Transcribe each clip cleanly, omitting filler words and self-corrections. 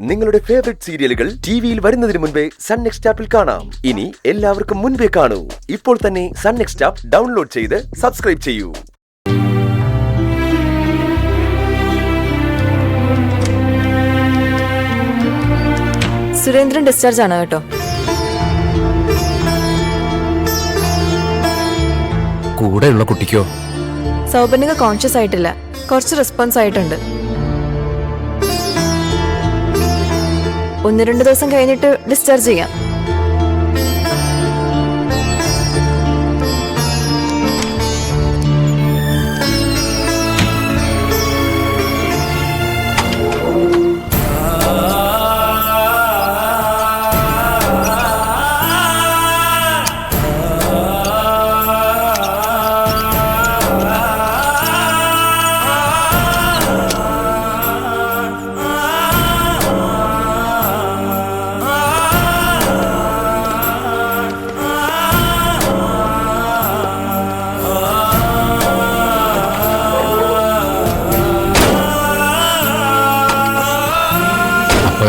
നിങ്ങളുടെ ഫേവറേറ്റ് സീരിയലുകൾ ടിവിയിൽ വരുന്നതിന് മുൻപേ സൺ നെക്സ്റ്റ് ആപ്പിൽ കാണാം. ഇനി എല്ലാവർക്കും മുൻപേ കാണൂ. ഇപ്പോൾ തന്നെ സൺ നെക്സ്റ്റ് ആപ്പ് ഡൗൺലോഡ് ചെയ്ത് സബ്സ്ക്രൈബ് ചെയ്യൂ. സുരേന്ദ്രൻ ഡിസ്ചാർജ് ആണ് കേട്ടോ. കൂടെയുള്ള കുട്ടിക്കോ? സൗപർണിക കോൺഷ്യസ് ആയിട്ടില്ല, കുറച്ച് റെസ്പോൺസ് ആയിട്ടുണ്ട്. 1-2 ദിവസം കഴിഞ്ഞിട്ട് ഡിസ്ചാർജ് ചെയ്യാം.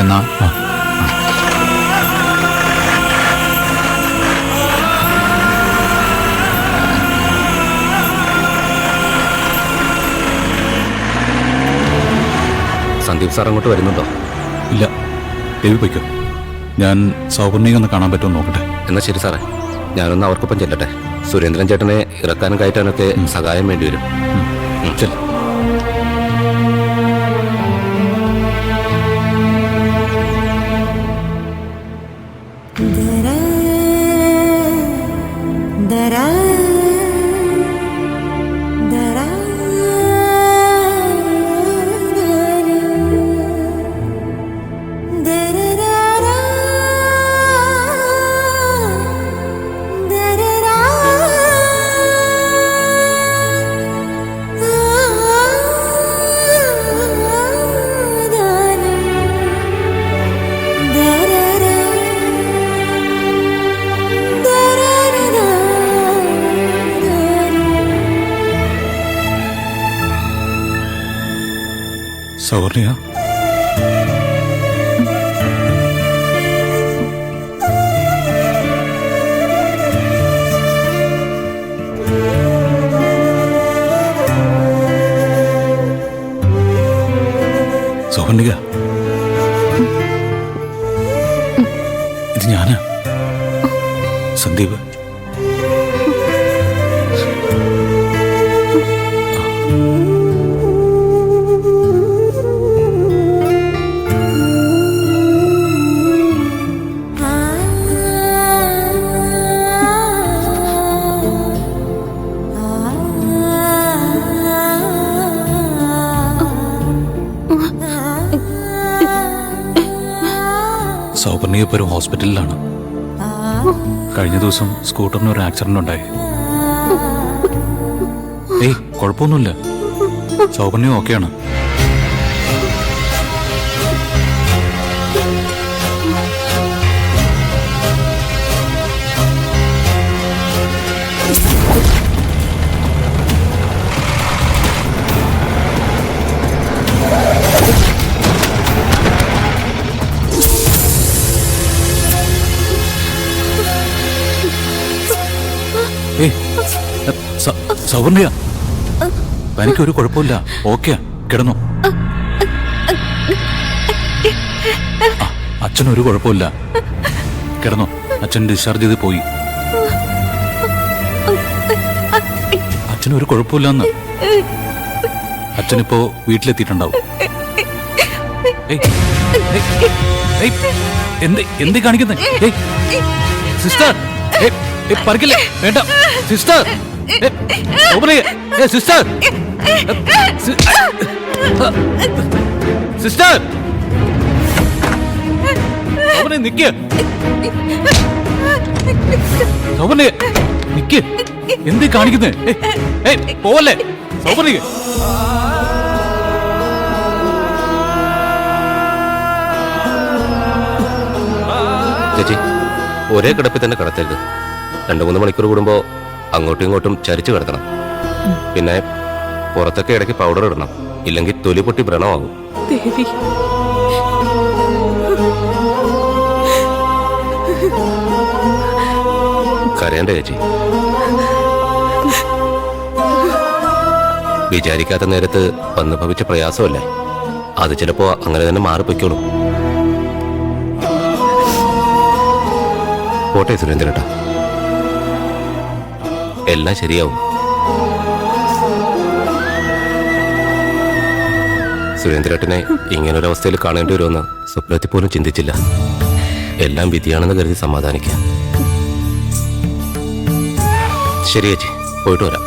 എന്നാ സന്ദീപ് സാർ അങ്ങോട്ട് വരുന്നുണ്ടോ? ഇല്ല, ദേവി പൊയ്ക്കോ. ഞാൻ സൗപർണിക ഒന്ന് കാണാൻ പറ്റുമോ നോക്കട്ടെ. എന്നാ ശരി സാറേ, ഞാനൊന്ന് അവർക്കൊപ്പം ചെല്ലട്ടെ. സുരേന്ദ്രൻ ചേട്ടനെ ഇറക്കാനും കയറ്റാനൊക്കെ സഹായം വേണ്ടി വരും. ചെല്ല. സൗപർണിക, സൗപർണിക, ഇത് ഞാനാ, സന്ദീപ്. സൗപർണിക ഇപ്പോൾ ഒരു ഹോസ്പിറ്റലിലാണ്. കഴിഞ്ഞ ദിവസം സ്കൂട്ടറിന് ഒരു ആക്സിഡന്റ് ഉണ്ടായി. ഏയ്, കുഴപ്പമൊന്നുമില്ല, സൗപർണിക ഓക്കെയാണ്. സൗപർണിക, എനിക്കൊരു കുഴപ്പമില്ല, ഓക്കെയാ, കിടന്നു. അച്ഛനൊരു കുഴപ്പമില്ല, കിടന്നു. അച്ഛൻ ഡിസ്ചാർജ് ചെയ്ത് പോയി. അച്ഛനൊരു കുഴപ്പമില്ലെന്ന്. അച്ഛനിപ്പോ വീട്ടിലെത്തിയിട്ടുണ്ടാവും. എന്തേ കാണിക്കുന്നേ? സിസ്റ്റർ, പറിക്കില്ലേ, വേണ്ട സിസ്റ്റർ. സിസ്റ്റർ, സിസ്റ്റർ, നിക്ക്, നിക്ക്, എന്തേ കാണിക്കുന്നേ? പോവല്ലേ സൗപർണിക. ചേച്ചി, ഒരേ കിടപ്പിൽ തന്നെ കിടത്തരുത്. 2-3 മണിക്കൂർ കൂടുമ്പോ അങ്ങോട്ടും ഇങ്ങോട്ടും ചരിച്ചു കിടത്തണം. പിന്നെ പുറത്തൊക്കെ ഇടയ്ക്ക് പൗഡർ ഇടണം, ഇല്ലെങ്കിൽ തൊലി പൊട്ടി വ്രണമാകും. കരയണ്ട ചേച്ചി. വിചാരിക്കാത്ത നേരത്ത് വന്നു ഭവിച്ച പ്രയാസമല്ലേ, അത് ചിലപ്പോ അങ്ങനെ തന്നെ മാറിപ്പൊയ്ക്കോളൂ. പോട്ടെ സുരേന്ദ്രേട്ടാ, എല്ലാം ശരിയാവും. സുരേന്ദ്രേട്ടനെ ഇങ്ങനൊരവസ്ഥയിൽ കാണേണ്ടി വരുമെന്ന് സ്വപ്നത്തിൽ പോലും ചിന്തിച്ചില്ല. എല്ലാം വിധിയാണെന്ന് കരുതി സമാധാനിക്കാം. ശരി ചേച്ചി, പോയിട്ട് വരാം.